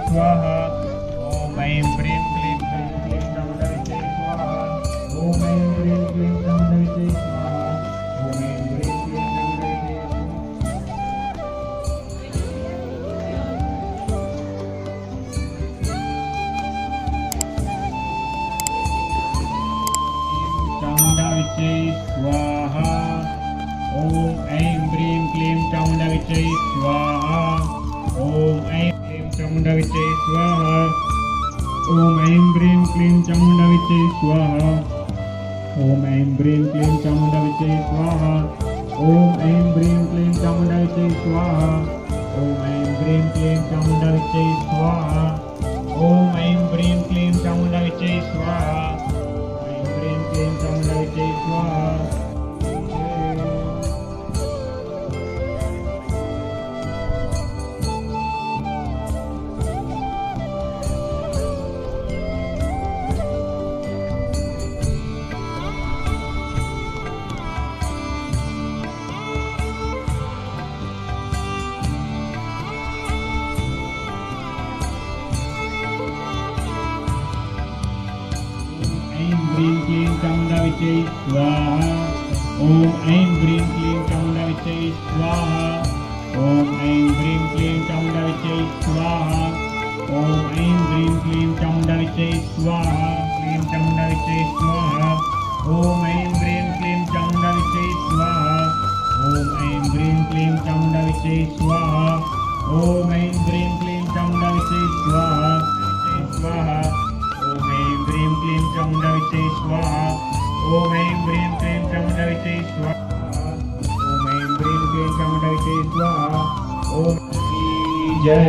स्वाहा ॐ ऐं ह्रीं क्लीं चामुण्डाविद्यै स्वाहा ॐ ऐं ह्रीं क्लीं चामुण्डाविद्यै स्वाहा ॐ ऐं ह्रीं क्लीं चामुण्डाविद्यै चामुण्डाविद्यै स्वाहा ॐ ऐं ह्रीं क्लीं चामुण्डाविद्यै स्वाहा ॐ ऐं क्लीं चामुण्डाविद्यै स्वाहा ॐ ऐं ह्रीं क्लीं चामुण्डाविद्यै स्वाहा ॐ ऐं ह्रीं क्लीं चामुण्डाविद्यै स्वाहा ॐ ऐं ह्रीं क्लीं चामुण्डाविद्यै स्वाहा ॐ ऐं ह्रीं क्लीं चामुण्डाविद्यै स्वाहा ॐ ऐं ह्रीं क्लीं चामुण्डाविद्यै स्वाहा ॐ ऐं ह्रीं क्लीं चामुण्डाविद्यै स्वाहा ह्रीं क्लीं चामुण्डाविद्यै स्वाहा ॐ ऐं ह्रीं क्लीं चामुण्डाविद्यै स्वाहा ॐ ऐं ह्रीं क्लीं चामुण्डाविद्यै स्वाहा ॐ ऐं ह्रीं क्लीं चामुण्डाविद्यै स्वाहा क्लीं चामुण्डाविद्यै स्वाहा ॐ ऐं ह्रीं क्लीं चामुण्डाविद्यै स्वाहा ॐ ऐं ह्रीं क्लीं चामुण्डाविद्यै स्वाहा ॐ ऐं ह्रीं क्लीं चामुण्डाविद्यै स्वाहा स्वाहा ॐ ऐं ह्रीं क्लीं चामुण्डाविद्यै स्वाहा ॐ ऐं ह्रीं क्लीं चामुण्डाविद्यै स्वाहा ॐ ऐं ह्रीं क्लीं चामुण्डाविद्यै स्वाहा ॐ की जय।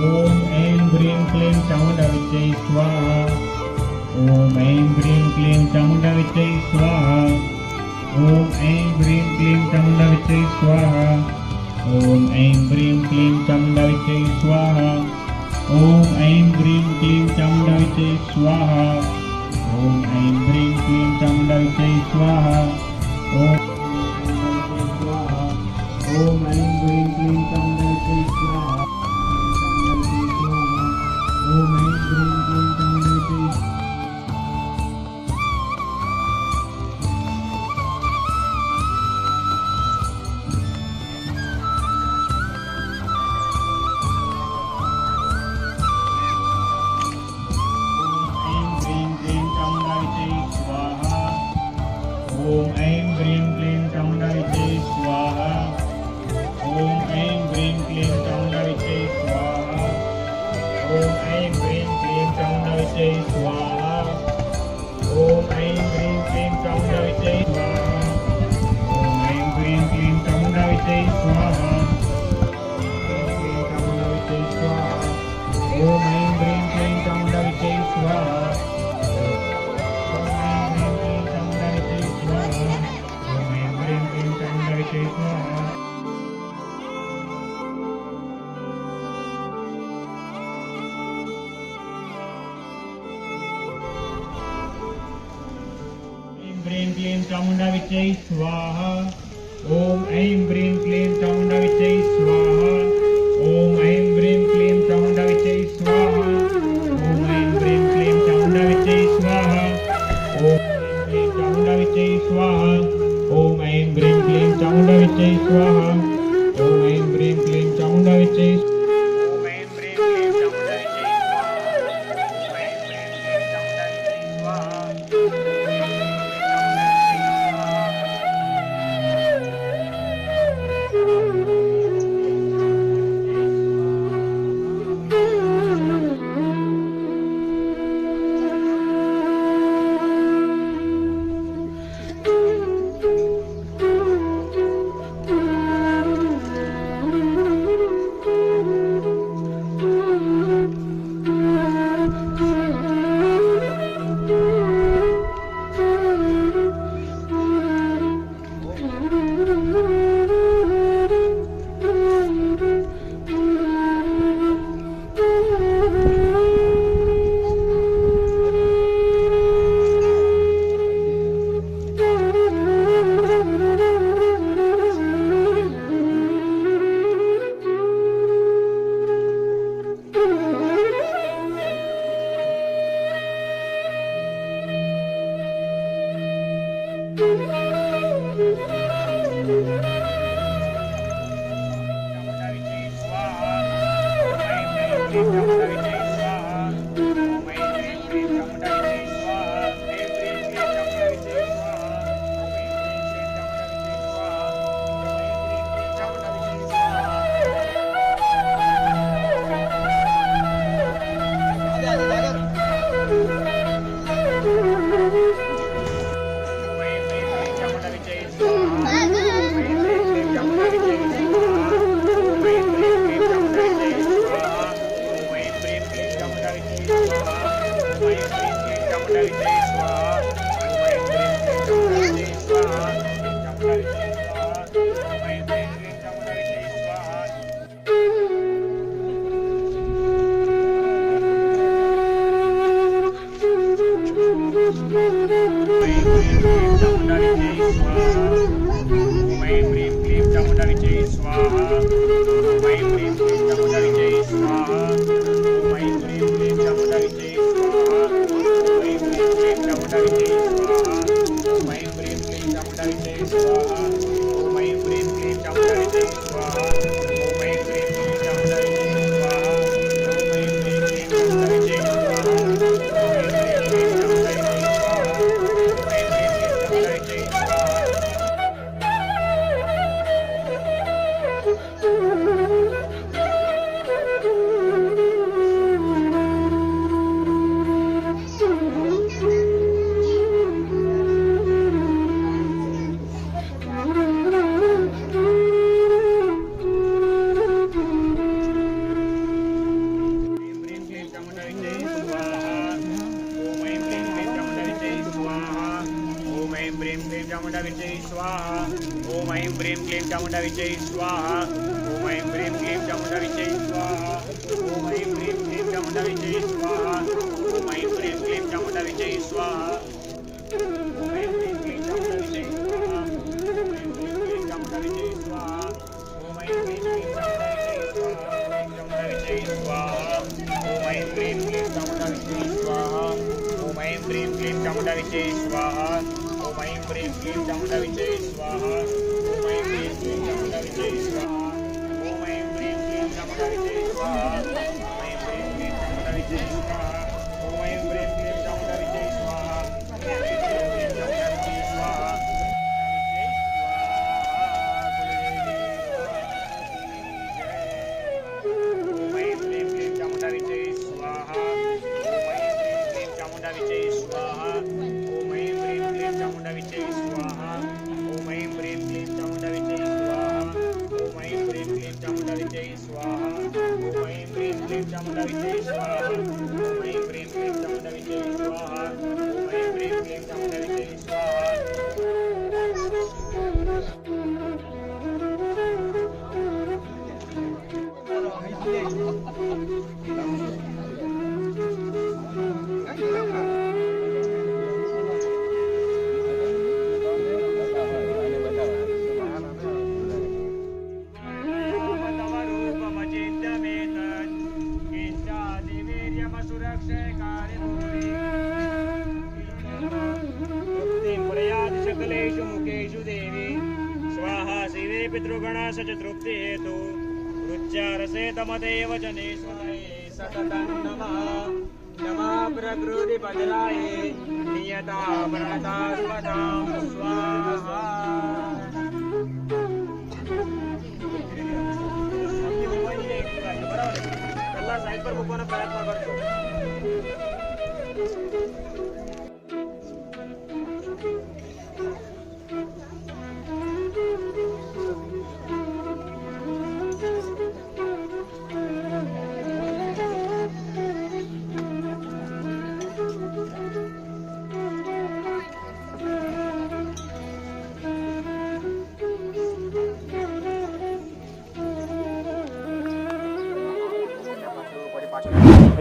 ॐ ऐं ह्रीं क्लीं चामुण्डाविद्यै स्वाहा ॐ ऐं ह्रीं क्लीं चामुण्डाविद्यै स्वाहा ॐ ऐं ह्रीं क्लीं चामुण्डाविद्यै स्वाहा ॐ ऐं ह्रीं क्लीं चामुण्डाविद्यै स्वाहा ॐ ऐं ह्रीं क्लीं चामुण्डाविद्यै स्वाहा ॐ ऐं ह्रीं क्लीं चामुण्डाविद्यै स्वाहा ॐ ऐं ह्रीं क्लीं चामुण्डाविद्यै स्वाहा ॐ ऐं ह्रीं क्लीं चामुण्डाविद्यै स्वाहा ॐ ऐं ह्रीं क्लीं चामुण्डाविद्यै स्वाहा ॐ ऐं ह्रीं क्लीं चामुण्डाविद्यै स्वाहा ॐ ऐं ह्रीं क्लीं चामुण्डाविद्यै स्वाहा ॐ ऐं ह्रीं क्लीं चामुण्डाविद्यै स्वाहा ॐ ऐं ह्रीं क्लीं चामुण्डाविद्यै स्वाहा ॐ ऐं ह्रीं क्लीं चामुण्डाविद्यै स्वाहा ह्रीं क्लीं चामुण्डाविद्यै स्वाहा ॐ ऐं ह्रीं क्लीं चामुण्डाविद्यै स्वाहा ॐ ऐं ह्रीं क्लीं चामुण्डाविद्यै स्वाहा ॐ ऐं ह्रीं क्लीं चामुण्डाविद्यै स्वाहा ॐ ऐं चामुण्डाविद्यै स्वाहा ॐ ऐं ह्रीं क्लीं चामुण्डाविद्यै स्वाहा ॐ ऐं ह्रीं क्लीं चामुण्डाविद्यै स्वाहा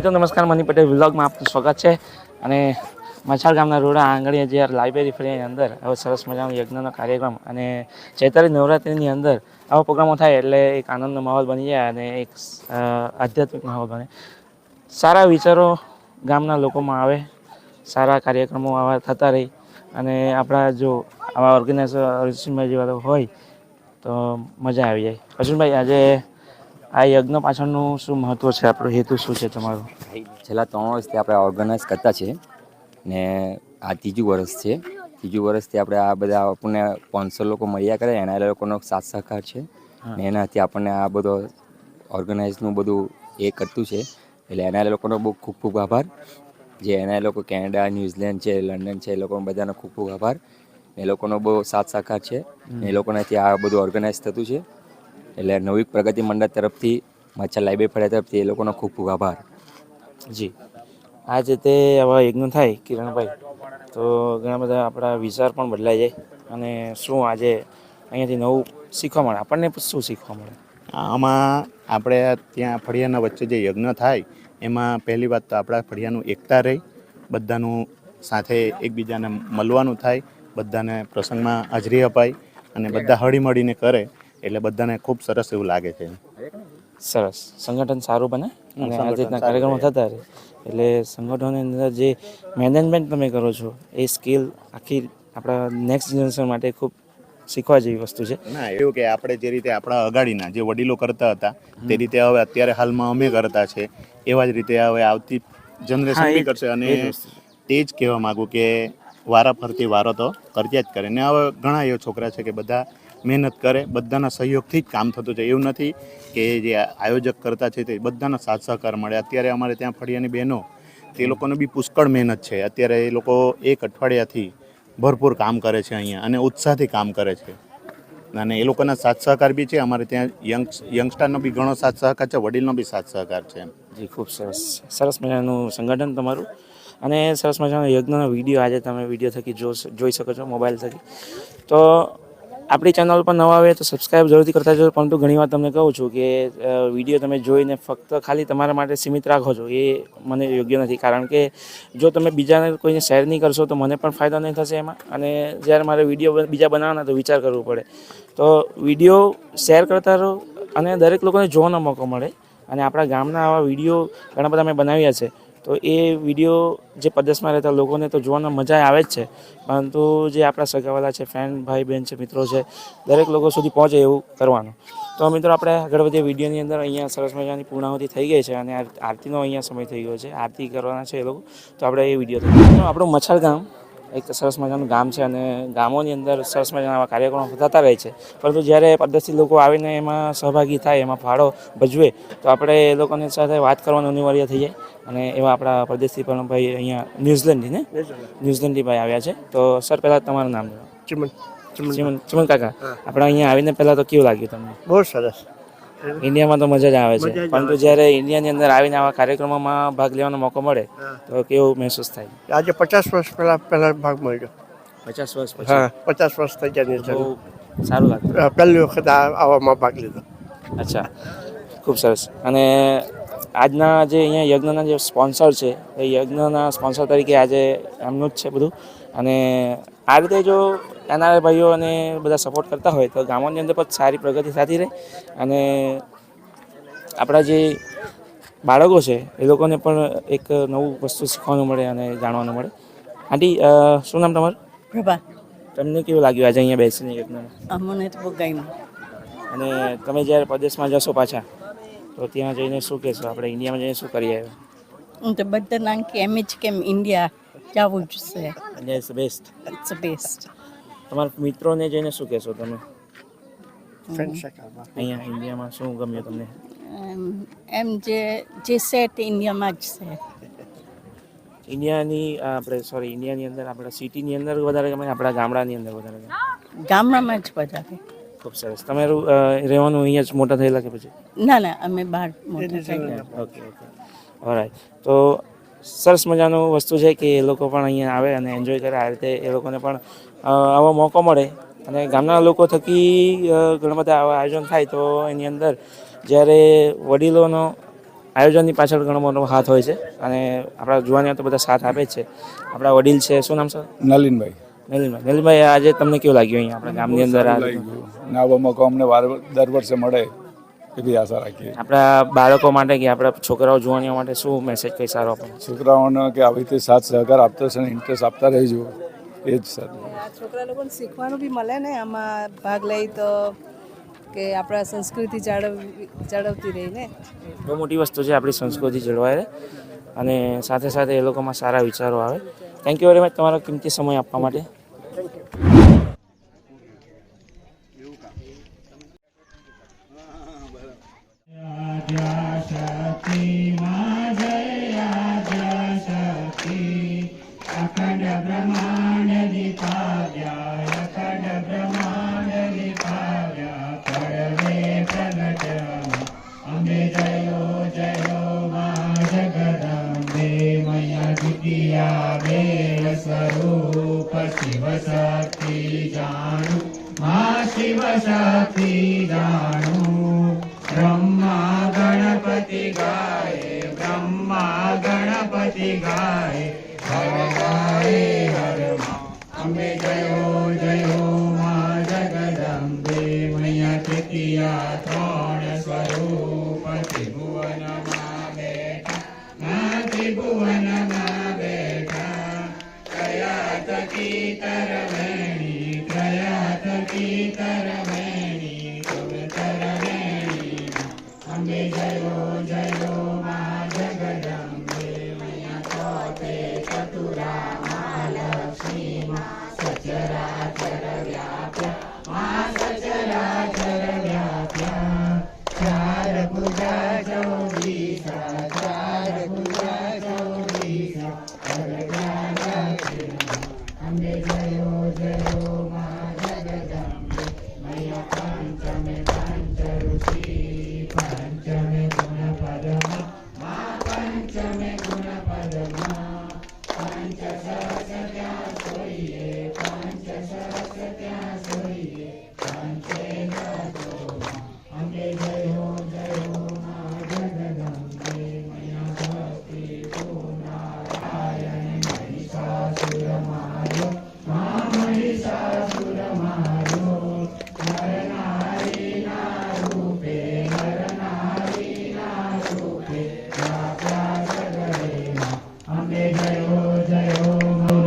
મિત્રો નમસ્કાર, મની પટેલ વ્લોગમાં આપનું સ્વાગત છે. અને મછાળ ગામના રોડા આંગણીએ જે લાઇબ્રેરી ફળિયાની અંદર હવે સરસ મજાનો યજ્ઞનો કાર્યક્રમ અને ચૈત્રી નવરાત્રિની અંદર આવા પ્રોગ્રામો થાય એટલે એક આનંદનો માહોલ બની જાય અને એક આધ્યાત્મિક માહોલ બને. સારા વિચારો ગામના લોકોમાં આવે, સારા કાર્યક્રમો આવા થતા રહી અને આપણા જો આવા ઓર્ગેનાઇઝર અર્જુનભાઈ જેવા હોય તો મજા આવી જાય. અર્જુનભાઈ, આજે આ યજ્ઞ પાછળનું શું મહત્વ છે, આપણો હેતુ શું છે તમારો? છેલ્લા 3 વર્ષથી આપણે ઓર્ગેનાઇઝ કરતા છે ને આ ત્રીજું વર્ષ છે. ત્રીજું વર્ષથી આપણે આ બધા આપણને 500 લોકો મળ્યા કરે, એના લોકોનો સાથ સહકાર છે ને એનાથી આપણને આ બધો ઓર્ગેનાઇઝનું બધું એ કરતું છે. એટલે એના લોકોનો બહુ ખૂબ ખૂબ આભાર. જે એના લોકો કેનેડા, ન્યૂઝીલેન્ડ છે, લંડન છે, એ લોકો બધાનો ખૂબ ખૂબ આભાર. એ લોકોનો બહુ સાથ સહકાર છે. એ લોકોનાથી આ બધું ઓર્ગેનાઇઝ થતું છે. એટલે નવી પ્રગતિ મંડળ તરફથી, મચ્છર લાઇબ્રેરી ફળિયા તરફથી એ લોકોનો ખૂબ ખૂબ આભાર. જી, આ જે તે આવા યજ્ઞ થાય કિરણભાઈ તો ઘણા બધા આપણા વિચાર પણ બદલાઈ જાય અને શું આજે અહીંયાથી નવું શીખવા મળે આપણને શું શીખવા મળે? આમાં આપણે ત્યાં ફળિયાના વચ્ચે જે યજ્ઞ થાય એમાં પહેલી વાત તો આપણા ફળિયાનું એકતા રહી, બધાનું સાથે એકબીજાને મળવાનું થાય, બધાને પ્રસંગમાં હાજરી અપાય અને બધા હળીમળીને કરે એટલે બધાને ખૂબ સરસ એવું લાગે છે. સરસ, સંગઠન સારું બને અને આ રીતના કાર્યક્રમો થતા રહે એટલે સંગઠનની અંદર જે મેનેજમેન્ટ તમે કરો છો એ સ્કિલ આખી આપણા નેક્સ્ટ જનરેશન માટે ખૂબ શીખવા જેવી વસ્તુ છે. ના, એવું કે આપણે જે રીતે આપણા અગાડીના જે વડીલો કરતા હતા તે રીતે હવે અત્યારે હાલમાં અમે કરતા છે એવા જ રીતે હવે આવતી જનરેશન બી કરશે અને તે જ કહેવા માગું કે વારા ફરતી વારો તો કર્યા જ કરે ને હવે ઘણા એવા છોકરા છે કે બધા મહેનત કરે, બધાના સહયોગથી જ કામ થતું છે. એવું નથી કે જે આયોજક કરતા છે તે બધાના સાથ સહકાર મળે. અત્યારે અમારે ત્યાં ફળિયાની બહેનો તે લોકોને બી પુષ્કળ મહેનત છે. અત્યારે એ લોકો એક અઠવાડિયાથી ભરપૂર કામ કરે છે અહીંયા અને ઉત્સાહથી કામ કરે છે અને એ લોકોના સાથ સહકાર બી છે. અમારે ત્યાં યંગસ્ટરનો બી ઘણો સાથ સહકાર છે, વડીલનો બી સાથ સહકાર છે. જી, ખૂબ સરસ, સરસ મજાનું સંગઠન તમારું અને સરસ મજાનો યજ્ઞનો વિડીયો આજે તમે વિડીયો થકી જોઈ શકો છો મોબાઈલ થકી. તો આપણી ચેનલ પર નવા આવે તો સબસ્ક્રાઈબ જરૂરથી કરતા જજો, પરંતુ ઘણીવાર તમને કહું છું કે વિડીયો તમે જોઈને ફક્ત ખાલી તમારા માટે સીમિત રાખો છો એ મને યોગ્ય નથી, કારણ કે જો તમે બીજાને કોઈને શેર નહીં કરશો તો મને પણ ફાયદો નહીં થશે એમાં અને જ્યારે મારે વિડીયો બીજા બનાવવાના તો વિચાર કરવો પડે. તો વિડીયો શેર કરતા રહો અને દરેક લોકોને જોવાનો મોકો મળે અને આપણા ગામના આવા વિડીયો ઘણા બધા મેં બનાવ્યા છે તો એ વિડીયો જે પ્રદેશમાં રહેતા લોકોને તો જોવાનો મજા આવે જ છે, પરંતુ જે આપણા સગાવાલા છે, ફ્રેન્ડ, ભાઈ બહેન છે, મિત્રો છે, દરેક લોકો સુધી પહોંચે એવું કરવાનું. તો મિત્રો આપણે આગળ વધીએ વિડીયોની અંદર. અહીંયા સરસ મજાની પૂર્ણાહુતિ થઈ ગઈ છે અને આરતીનો અહીંયા સમય થઈ ગયો છે, આરતી કરવાના છે એ લોકો. તો આપણે એ વિડીયો આપણું મચ્છર ગામ એક સરસ મજાનું ગામ છે અને ગામોની અંદર સરસ મજાના આવા કાર્યક્રમો થતા રહે છે, પરંતુ જ્યારે પરદેશી લોકો આવીને એમાં સહભાગી થાય, એમાં ફાળો ભજવે તો આપણે એ લોકોની સાથે વાત કરવાનું અનિવાર્ય થઈ જાય અને એવા આપણા પરદેશી પણ ભાઈ અહીંયા ન્યૂઝીલેન્ડથી ભાઈ આવ્યા છે. તો સર પહેલાં તમારું નામ જણાવો. ચિમન કાકા, આપણે અહીંયા આવીને પહેલાં તો કેવું લાગ્યું તમને? બહુ સરસ. ઇન્ડિયામાં તો મજા જ આવે છે, પરંતુ જ્યારે ઇન્ડિયાની અંદર આવીને આવા કાર્યક્રમોમાં ભાગ લેવાનો મોકો મળે તો કેવું મહેસૂસ થાય? આજે 50 વર્ષ પહેલા ભાગ મળ્યો. 50 વર્ષ પછી? હા, 50 વર્ષ થઈ ગયા. બહુ સારું લાગતું. પહેલી વખત આવામાં ભાગ લીધો. અચ્છા, ખૂબ સરસ. અને આજના જે અહીંયા યજ્ઞના જે સ્પોન્સર છે એ યજ્ઞના સ્પોન્સર તરીકે આજે એમનું જ છે બધું અને આ રીતે જો એનઆરઆઈ ભાઈઓ અને બધા સપોર્ટ કરતા હોય તો ગામોની અંદર પણ સારી પ્રગતિ થતી રહે અને આપણા જે બાળકો છે એ લોકોને પણ એક નવું વસ્તુ શીખવાનું મળે અને જાણવાનું મળે. આંટી, શું નામ તમારું? પ્રભા. તમને કેવું લાગ્યું આજે અહીંયા બેસીને યજ્ઞમાં? અમને તો બહુ ગમ્યું. અને તમે જ્યારે પ્રદેશમાં જશો પાછા તો ત્યાં જઈને શું કહેશો? આપણે ઇન્ડિયામાં જઈને શું કરી આવ્યા? હું તો બધા નામ કે એમ જ કેમ ઇન્ડિયા જવું જ છે. India is the best. It's the best. તમારા મિત્રોને જઈને શું કહેશો તમે? ફ્રેન્ડ સર્કલમાં અહીંયા ઇન્ડિયામાં શું ગમ્યું તમને? એમ જે છે તે ઇન્ડિયામાં જ છે. ઇન્ડિયાની અંદર આપણા સિટીની અંદર વધારે ગમે, આપણા ગામડાની અંદર વધારે ગમે? ગામડામાં જ વધારે. ખૂબ સરસ. તમારું રહેવાનું અહીંયા જ મોટા થયેલા કે પછી? ના, અમે બહાર મોટા થયેલા. ઓકે. ઓલરાઈટ. તો સરસ મજાનું વસ્તુ છે કે એ લોકો પણ અહીંયા આવે અને એન્જોય કરે. આ રીતે એ લોકોને પણ આવો મોકો મળે અને ગામના લોકો થકી ઘણા બધા આવા આયોજન થાય તો એની અંદર જ્યારે વડીલોનો આયોજનની પાછળ ઘણો મોટો હાથ હોય છે અને આપણા જુવાનીઓ તો બધા સાથ આપે જ છે. આપણા વડીલ છે, શું નામ છે? નલિનભાઈ, આજે તમને કેવું લાગ્યું અહીંયા આપણા ગામની અંદર? આવો મોકો અમને દર વર્ષે મળે એવી આશા રાખીએ. આપણા બાળકો માટે કે આપણા છોકરાઓ જુવાનીઓ માટે શું મેસેજ કઈ સારો આપણને? છોકરાઓને કે આવી રીતે સાથ સહકાર આપતો છે ને ઇન્ટરેસ્ટ આપતા રહેજો, એ જ સર. છોકરા લોકોને શીખવાનું બી મળે ને આમાં ભાગ લઈ તો કે આપણા સંસ્કૃતિ જાળવતી રહી ને. બહુ મોટી વસ્તુ છે આપણી સંસ્કૃતિ જળવાય રહે અને સાથે સાથે એ લોકોમાં સારા વિચારો આવે. થેન્ક યુ વેરી મચ તમારો કિંમતી સમય આપવા માટે. અંબે જયો જયો મા જગદંબે મૈયા વિદ્યાવેલ સ્વરૂપ શિવ શક્તિ જાણું મા શિવ શક્તિ જાણું બ્રહ્મા ગણપતિ ગાય બ્રહ્મા ગણપતિ ગાય હર ગાય હર મા અંબે જયો જયો મા જગદંબે મૈયા તૃતીયા ત્રણ સ્વરૂપ ત્રિભુવનમાં બેઠા મા ત્રિભુવનમાં બેઠા ત્રયાત તરવેણી ત્રયાત તરવેણી તુમ તરવેણી અંબે જયો જયો મા જગદંબે મૈયા તોતે ચતુરા મા લક્ષ્મી મા સચરાચર વ્યાપ્યા મા સચરાચર વ્યાપ્યા ચાર પૂજા ચૌદીસા ચાર પૂજા ચૌદીસા અંબે જયો જયો મા જગદંબે મૈયા પંચમે પંચ ઋષિ પંચમે ગુણ પદમા મા પંચમે ગુણ પદમા પંચ સરસ ત્યાં સોઈએ પંચ સરસ ત્યાં સોઈએ પંચે અંબે જયો જયો મા જગદંબે મૈયા ભક્તિ નારાયણ મહિષાસુર માર્યો મા મહિષાસુર માર્યો નર નારીના રૂપે નર નારીના રૂપે વ્યાપ્યા સગરે મા અંબે જયો જયો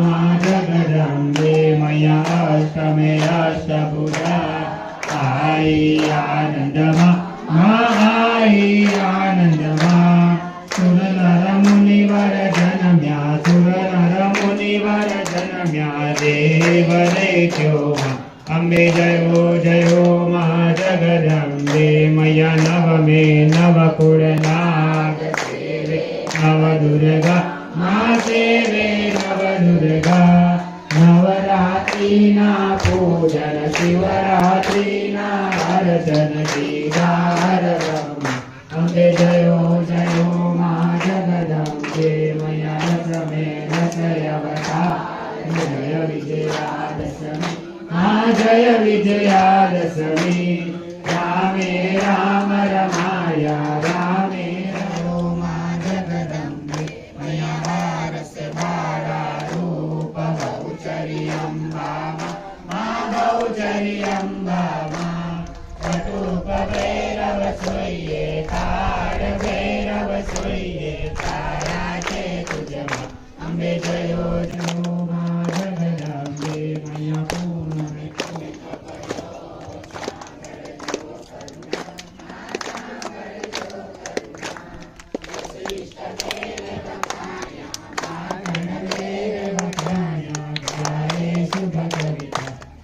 મા જગદંબે મૈયા અષ્ટમે અષ્ટભુજા આઈ આનંદમાં આઈ આનંદમાં સુર નર મુનિવર જન્મ્યા સુર નર મુનિવર જન્મ્યા દેવ રેખ્યો અંબે જયો જયો મા જગદંબે મૈયા નવમે નવકુળ નાગ સેવે નવ દુર્ગા મા સેવે નવ દુર્ગા નવરાત્રિના પૂજન શિવરાત્રિના અર્ચન દીદાર અંબે જયો જયો મા જગદંબે મૈયા દશમે દશયવતા જય વિજયાદશમી આ જય વિજયાદશમી રામે રામ રમાયા રામે રમો મા જગદંબે મૈયા બારસ બારા રૂપ બહુચરી અંબામા મા બહુચરી અંબામા કટુક ભૈરવ સોઈએ તાર ભૈરવ સોઈએ તારા છે તુજમાં અંબે જયો જયો મા જગદંબે મૈયા પૂર્ણમે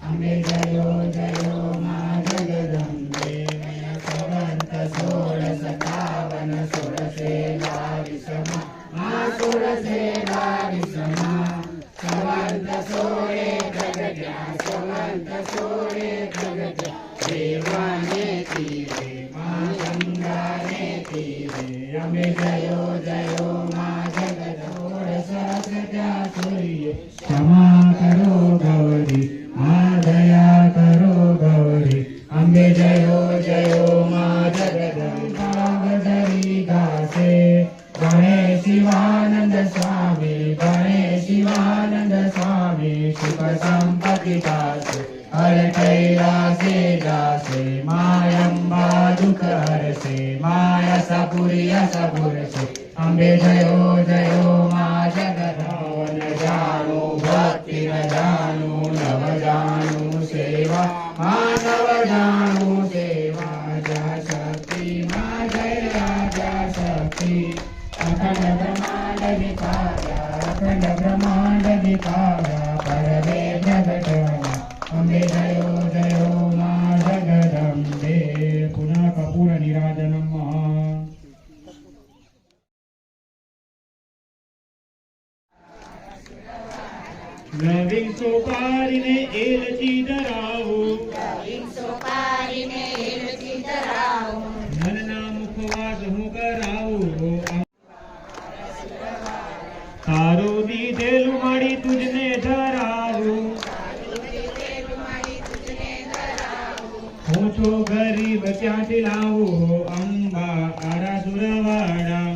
અંબે જયો જયો મા જગદંબે સવંત 1657 સુરસેના વિષમા મા સુરસેના વિષમા સવંત 16 પ્રગટ્યા સવંત 16 પ્રગટ્યા દેવાને તીરે મા ગંગાને તીરે અંબે જયો જયો મા જગદંબે સહસ્રજા સૂર્ય ક્ષમા કરો ગૌરી મા દયા કરો ગૌરી અંબે જયો જયો મા જગદંબા ગાસે ગણેશ શિવાનંદ સ્વામી ગણેશ શિવાનંદ સ્વામી સુખ સંપત્તિ દાસે હર કૈલાસે દાસે માયંબા દુઃખ હરસે માયા સપુરસે અંબે જયો જયો મા જગદંબન જાણું ભક્તિ ન જાણું નવ જાણું સેવા મા નવ જાણું સેવા જા શક્તિ મા જય રાજા શક્તિ અખંડ બ્રહ્માંડ વિકાર્યા પરવે પ્રગટવા અંબે જયો જયો મા જગદંબે પુનઃ કપૂર નિરાજનમ નવીન સોપારીને એલચી ધરાવું મનના મુખવાસ હું કરાવું તારું દીધેલું માડી તુજને ધરાવું હું છું ગરીબ ક્યાંથી લાવું હો અંબા આરા Surwada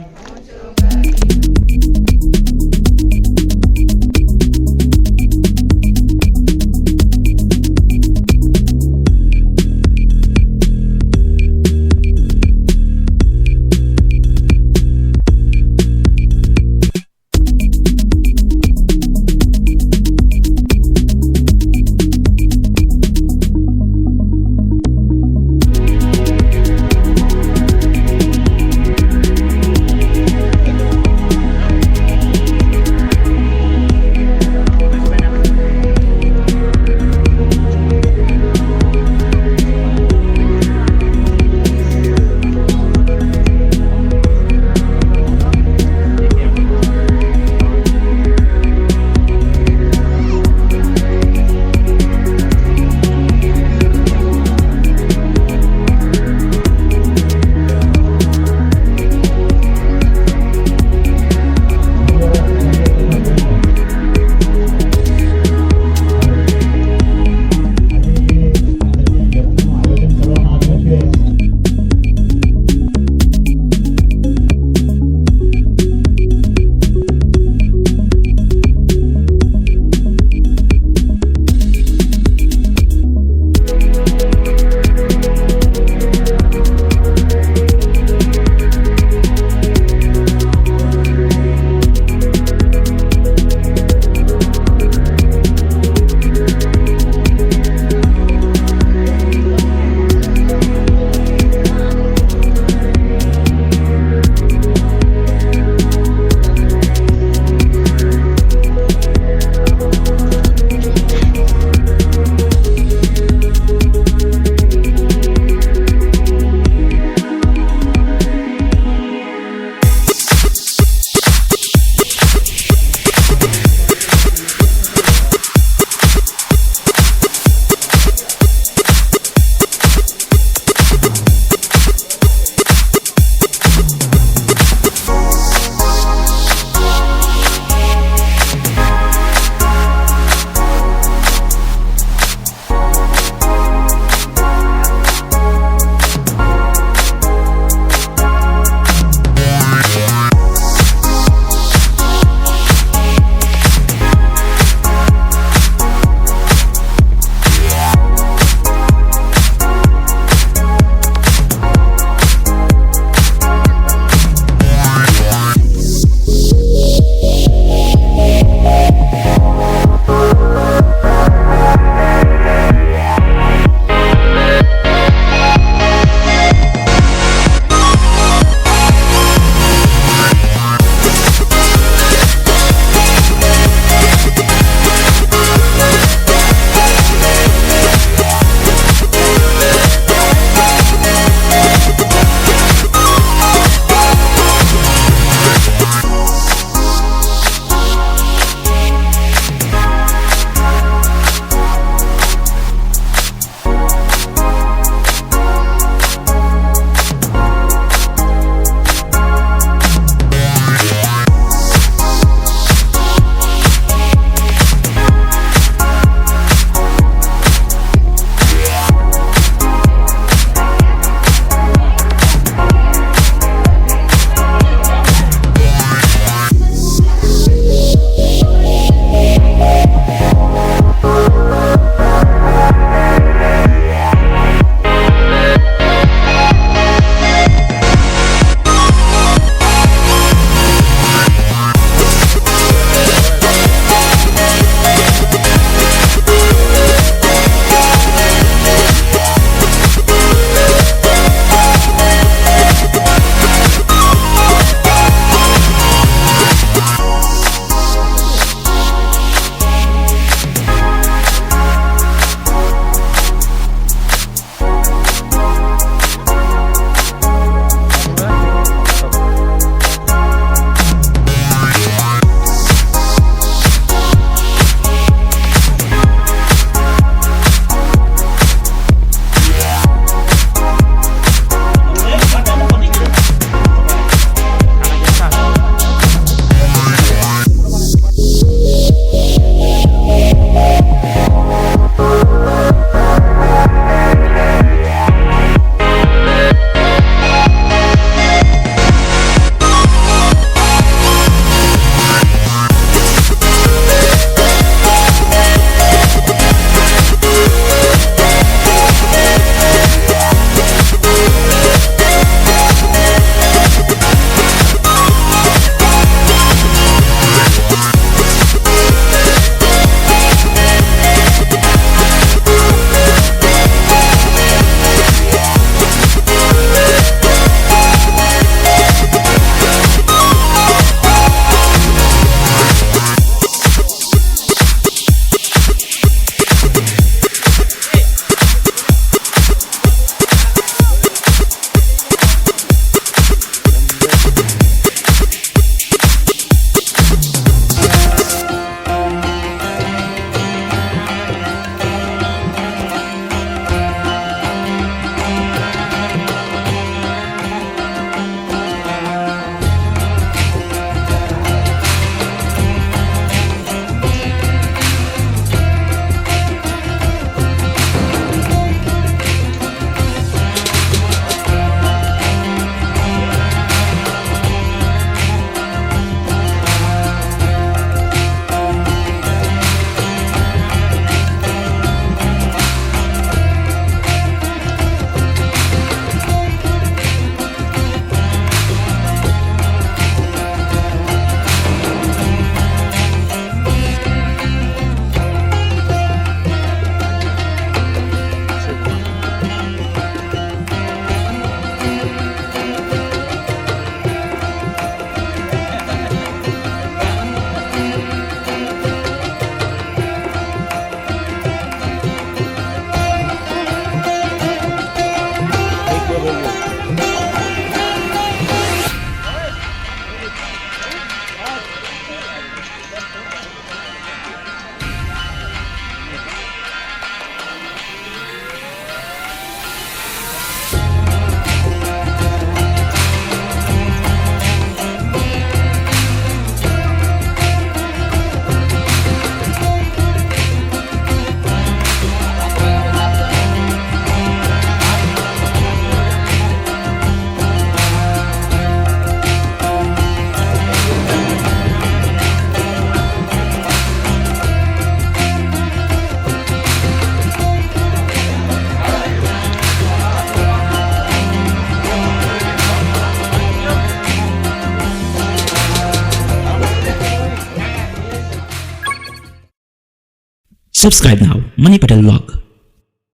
Subscribe now, Money Patel Vlog.